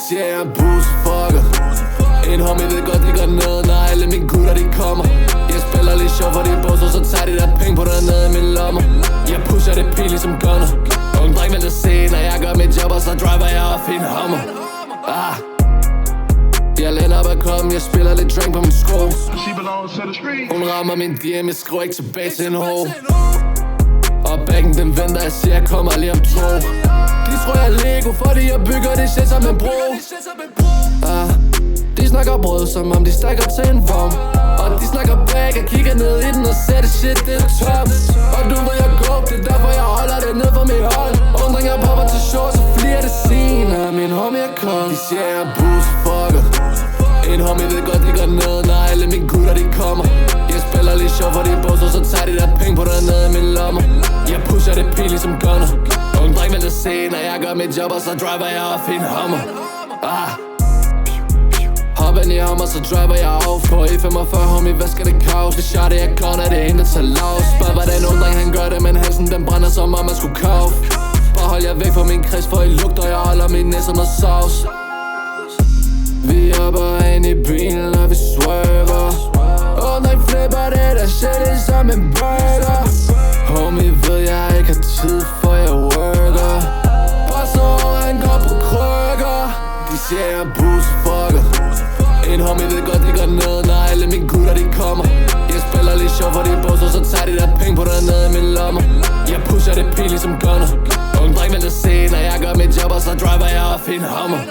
siger jeg er busfucker. En homie ved godt, de går ned, når alle mine gutter de kommer. Jeg spiller lidt sjov for de bosser, så tager de der penge på dernede i min lommer. Jeg pusher det pil ligesom gunner. Ung dreng vil det se, når jeg gør mit job, og så driver jeg op i en Hummer. Jeg lænder op ad klubben, jeg spiller lidt drink på min sko. Hun rammer min DM, jeg skriver ikke tilbage til en ho. Og backen den venter, jeg siger jeg kommer lige om 2. De tror jeg er Lego, fordi jeg bygger det shit som en bro. De snakker brød, som om de stakker til en vogn. Og de snakker bag, jeg kigger ned i den og ser det shit, det er tom. Og du ved jeg går, det er derfor jeg holder det ned for mit hold. Undring jeg popper til show, så fliger det senere. Min homie er kold. De siger jeg er busfucker. En homie ved godt, de går ned, når alle mine gutter de kommer. Jeg spiller lidt sjov for de bosser, så tager de der penge på dernede i min lommer. Jeg pusher det pil ligesom gunner. Ung dreng vil det se, når jeg gør mit job, og så driver jeg op i en Hummer. Hop ind i Hummer, så driver jeg af på E45, homie, hvad skal det kaos? Hvis jeg det er gone, er det en, der tager lav. Spørg hvordan ung dreng han gør det, men halsen den brænder som om man skulle kave. Bare hold jer væk fra min kreds, for I lugter, jeg holder min næse som noget sauce. Vi hopper ind i bilen, og vi swerver. Og dreng flipper det der shit, det som en burger. Homie ved jeg ikke har tid, for jeg worker. Bare så han går på krykker. De siger jeg er busfucker. En homie ved godt, de går ned, når alle mine gutter de kommer. Jeg spiller lidt sjov for de bosser, så tager de der penge på dernede i min lommer. Jeg pusher det pil ligesom gunner. Ung dreng vil det se, når jeg gør mit job, og så driver jeg op i en Hummer.